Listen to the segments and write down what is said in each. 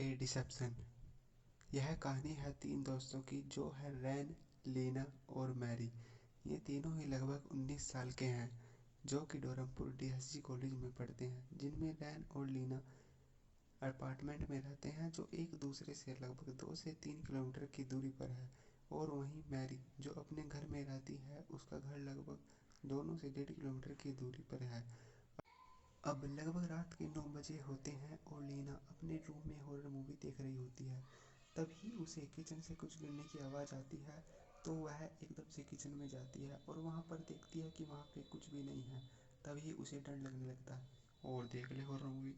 ए dissipation. यह कहानी है तीन दोस्तों की जो है रैन, लीना और मैरी। ये तीनों ही लगभग 19 साल के हैं जो कि डोरमपुर डीएसजी कॉलेज में पढ़ते हैं, जिनमें रैन और लीना अपार्टमेंट में रहते हैं जो एक दूसरे से लगभग 2 से 3 किलोमीटर की दूरी पर है। और वहीं मैरी जो अपने घर में रहती है, उसका घर लगभग दोनों से 1.5 किलोमीटर की दूरी पर है। अब लगभग रात के 9 बजे होते हैं और लीना अपने रूम में हॉरर मूवी देख रही होती है। तभी उसे किचन से कुछ गिरने की आवाज़ आती है, तो वह एकदम से किचन में जाती है और वहाँ पर देखती है कि वहाँ पे कुछ भी नहीं है। तभी उसे डर लगने लगता है और देख ले हॉरर मूवी।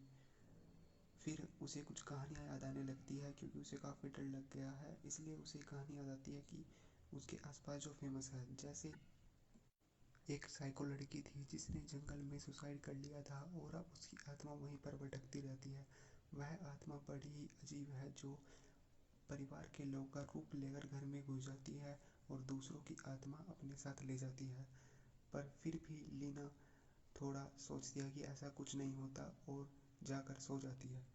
फिर उसे कुछ कहानियाँ याद आने लगती है, क्योंकि उसे काफ़ी डर लग गया है, इसलिए उसे कहानी याद आती है कि उसके आसपास जो फेमस है, जैसे एक साइको लड़की थी जिसने जंगल में सुसाइड कर लिया था और अब उसकी आत्मा वहीं पर भटकती रहती है। वह आत्मा बड़ी ही अजीब है जो परिवार के लोगों का रूप लेकर घर में घुस जाती है और दूसरों की आत्मा अपने साथ ले जाती है। पर फिर भी लीना थोड़ा सोचती है कि ऐसा कुछ नहीं होता और जाकर सो जाती है।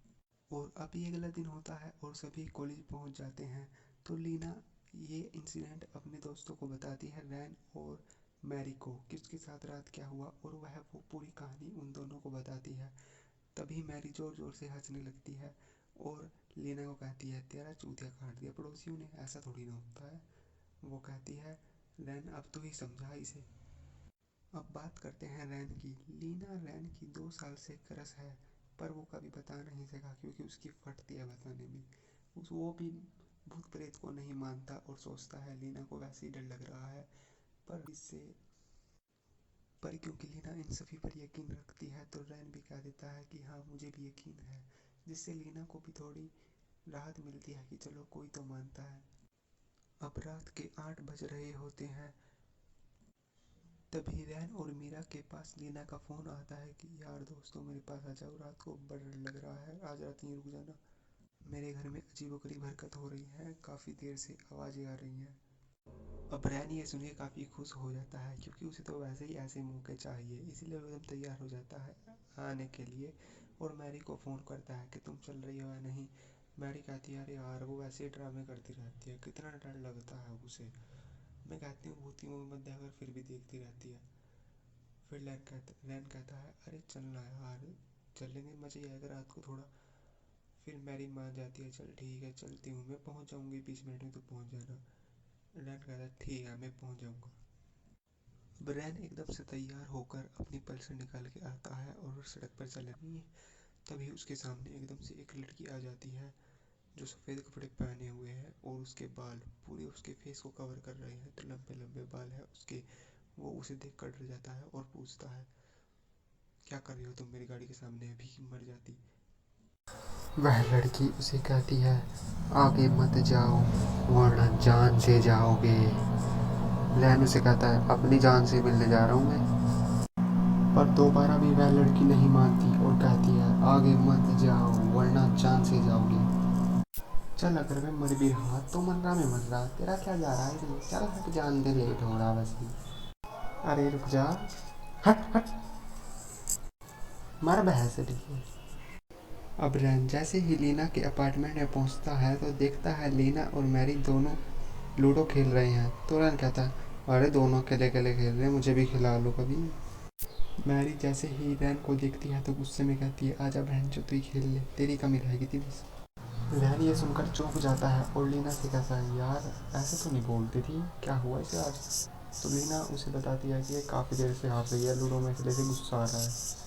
और अभी अगला दिन होता है और सभी कॉलेज पहुंच जाते हैं। तो लीना ये इंसिडेंट अपने दोस्तों को बताती है, रैन और मैरी को, कि उसके साथ रात क्या हुआ, और वह वो पूरी कहानी उन दोनों को बताती है। तभी मैरी जोर जोर से हंसने लगती है और लीना को कहती है, तेरा चूतिया काट दिया पड़ोसियों ने, ऐसा थोड़ी ना होता है। वो कहती है, रैन अब तू ही समझा इसे। अब बात करते हैं रैन की। लीना रैन की 2 साल से क्रश है, पर वो कभी बता नहीं सका क्योंकि उसकी फटती है बताने में। वो भी भूत प्रेत को नहीं मानता और सोचता है लीना को वैसे ही डर लग रहा है। पर क्योंकि लीना इन सभी पर यकीन रखती है, तो रैन भी कह देता है कि हाँ मुझे भी यकीन है, जिससे लीना को भी थोड़ी राहत मिलती है कि चलो कोई तो मानता है। अब रात के 8 बज रहे होते हैं। तभी रैन और मीरा के पास लीना का फ़ोन आता है कि यार दोस्तों मेरे पास आ जाओ, रात को बड़ा डर लग रहा है, आज रात यहीं रुक जाना। मेरे घर में अजीबोगरीब हरकत हो रही है, काफ़ी देर से आवाज़ें आ रही हैं। अब रैन ये सुन के काफ़ी खुश हो जाता है, क्योंकि उसे तो वैसे ही ऐसे मौके चाहिए, इसीलिए वो एकदम तैयार हो जाता है आने के लिए। और मैरी को फ़ोन करता है कि तुम चल रही हो या नहीं। मैरी कहती है, अरे यार वो वैसे ही ड्रामे करती रहती है, कितना डर लगता है उसे। मैं कहती हूँ भूती मूवी मत देखकर फिर भी देखती रहती है। फिर रैन कहता है, अरे चलना यार, चलेंगे, मज़ा ही आएगा रात को थोड़ा। फिर मैरी मान जाती है, चल ठीक है चलती हूँ, मैं पहुँच जाऊँगी 20 मिनट में, तो पहुँच जाना। रैन कहता है ठीक है मैं पहुँच जाऊँगा। रैन एकदम से तैयार होकर अपनी पल्सर निकाल के आता है और सड़क पर चले नहीं है। तभी उसके सामने एकदम से एक लड़की आ जाती है जो सफ़ेद कपड़े पहने हुए है और उसके बाल पूरे उसके फेस को कवर कर रहे हैं, तो लंबे लंबे बाल है उसके। वो उसे देख कर डर जाता है और पूछता है, क्या कर रही हो तुम मेरी गाड़ी के सामने, अभी मर जाती। वह लड़की उसे कहती है, आगे मत जाओ वरना जान से जाओगे। रैन उसे कहता है, अपनी जान से मिलने जा रहा हूँ मैं। पर दोबारा भी वह लड़की नहीं मानती और कहती है, आगे मत जाओ वरना जान से जाओगे। चल अगर मैं मर भी रहा तो मर रहा, मैं मर रहा, तेरा क्या जा रहा है, चल हट, जान दे, लेट हो रहा बस ही। अरे रुक जा, हट हट, मर बहस ठीक है। अब रैन जैसे ही लीना के अपार्टमेंट में पहुंचता है तो देखता है लीना और मैरी दोनों लूडो खेल रहे हैं। तो रैन कहता है, अरे दोनों अकेले अकेले खेल रहे हैं, मुझे भी खिला लो कभी। मैरी जैसे ही रैन को देखती है तो गुस्से में कहती है, आजा बहन जो तू ही खेल ले, तेरी कमी रहेगी थी बस। रैन ये सुनकर चौंक जाता है और लीना से कहता है, यार ऐसे तो नहीं बोलती थी, क्या हुआ इसे आज। तो लीना उसे बताती है कि ये काफ़ी देर से हार रही है लूडो में, इसलिए से गुस्सा आ रहा है।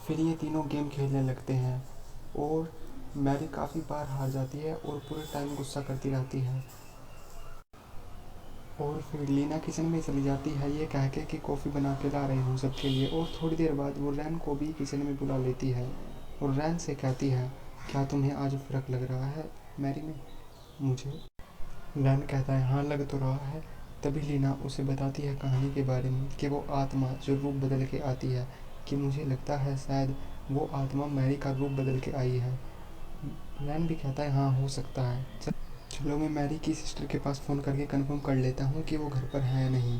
फिर ये तीनों गेम खेलने लगते हैं और मैरी काफ़ी बार हार जाती है और पूरे टाइम गुस्सा करती रहती है। और फिर लीना किचन में चली जाती है ये कह के कि कॉफ़ी बना के ला रही हूँ सबके लिए, और थोड़ी देर बाद वो रैन को भी किचन में बुला लेती है और रैन से कहती है, क्या तुम्हें आज फ़र्क लग रहा है मैरी में मुझे। रैन कहता है, हाँ लग तो रहा है। तभी लीना उसे बताती है कहानी के बारे में, कि वो आत्मा जो रूप बदल के आती है, कि मुझे लगता है शायद वो आत्मा मैरी का रूप बदल के आई है। रैन भी कहता है, हाँ हो सकता है, चलो मैं मैरी की सिस्टर के पास फ़ोन करके कंफर्म कर लेता हूँ कि वो घर पर है या नहीं।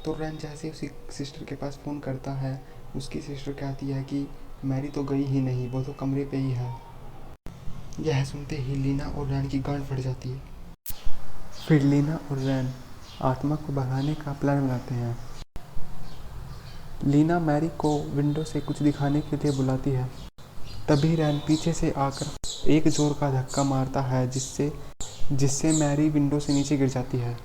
तो रैन जैसे उसी सिस्टर के पास फ़ोन करता है, उसकी सिस्टर कहती है कि मैरी तो गई ही नहीं, वो तो कमरे पे ही है। यह सुनते ही लीना और रैन की गांड फट जाती है। फिर लीना और रैन आत्मा को भगाने का प्लान बनाते हैं। लीना मैरी को विंडो से कुछ दिखाने के लिए बुलाती है। तभी रैन पीछे से आकर एक जोर का धक्का मारता है जिससे मैरी विंडो से नीचे गिर जाती है।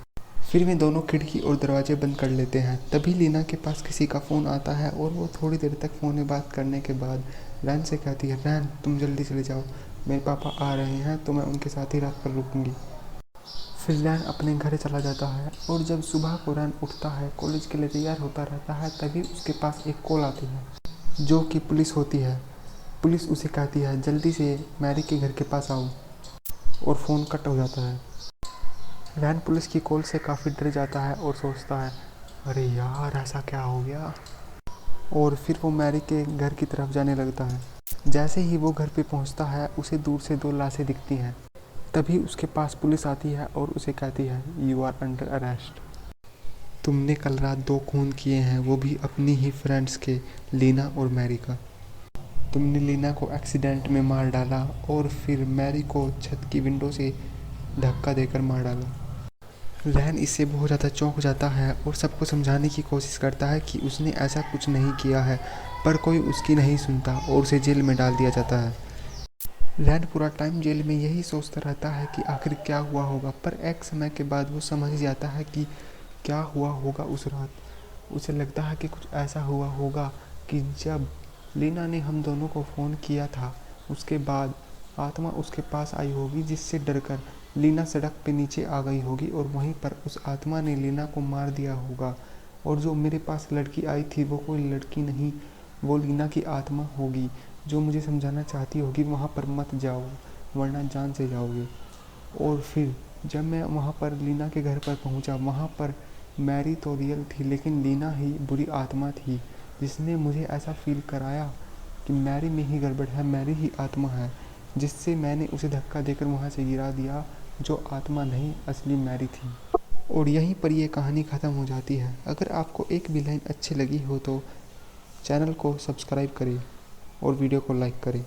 फिर वे दोनों खिड़की और दरवाजे बंद कर लेते हैं। तभी लीना के पास किसी का फ़ोन आता है और वो थोड़ी देर तक फ़ोन में बात करने के बाद रैन से कहती है, रैन तुम जल्दी चले जाओ, मेरे पापा आ रहे हैं तो मैं उनके साथ ही रात पर रुकूंगी। फिर रैन अपने घर चला जाता है और जब सुबह को रैन उठता है, कॉलेज के लिए तैयार होता रहता है, तभी उसके पास एक कॉल आती है जो कि पुलिस होती है। पुलिस उसे कहती है जल्दी से मैरी के घर के पास आओ और फ़ोन कट हो जाता है। रैन पुलिस की कॉल से काफ़ी डर जाता है और सोचता है, अरे यार ऐसा क्या हो गया। और फिर वो मैरी के घर की तरफ जाने लगता है। जैसे ही वो घर पे पहुंचता है, उसे दूर से 2 लाशें दिखती हैं। तभी उसके पास पुलिस आती है और उसे कहती है, यू आर अंडर अरेस्ट। तुमने कल रात 2 खून किए हैं, वो भी अपनी ही फ्रेंड्स के, लीना और मैरी का। तुमने लीना को एक्सीडेंट में मार डाला और फिर मैरी को छत की विंडो से धक्का देकर मार डाला। रैन इससे बहुत ज़्यादा चौंक जाता है और सबको समझाने की कोशिश करता है कि उसने ऐसा कुछ नहीं किया है, पर कोई उसकी नहीं सुनता और उसे जेल में डाल दिया जाता है। रैन पूरा टाइम जेल में यही सोचता रहता है कि आखिर क्या हुआ होगा, पर एक समय के बाद वो समझ जाता है कि क्या हुआ होगा उस रात। उसे लगता है कि कुछ ऐसा हुआ होगा कि जब लीना ने हम दोनों को फ़ोन किया था, उसके बाद आत्मा उसके पास आई होगी, जिससे डरकर लीना सड़क पे नीचे आ गई होगी और वहीं पर उस आत्मा ने लीना को मार दिया होगा। और जो मेरे पास लड़की आई थी वो कोई लड़की नहीं, वो लीना की आत्मा होगी जो मुझे समझाना चाहती होगी वहाँ पर मत जाओ वरना जान से जाओगे। और फिर जब मैं वहाँ पर लीना के घर पर पहुँचा, वहाँ पर मैरी तो रियल थी लेकिन लीना ही बुरी आत्मा थी, जिसने मुझे ऐसा फील कराया कि मैरी में ही गड़बड़ है, मैरी ही आत्मा है, जिससे मैंने उसे धक्का देकर वहाँ से गिरा दिया, जो आत्मा नहीं असली मैरी थी। और यहीं पर ये कहानी ख़त्म हो जाती है। अगर आपको एक भी लाइन अच्छी लगी हो तो चैनल को सब्सक्राइब करें और वीडियो को लाइक करें।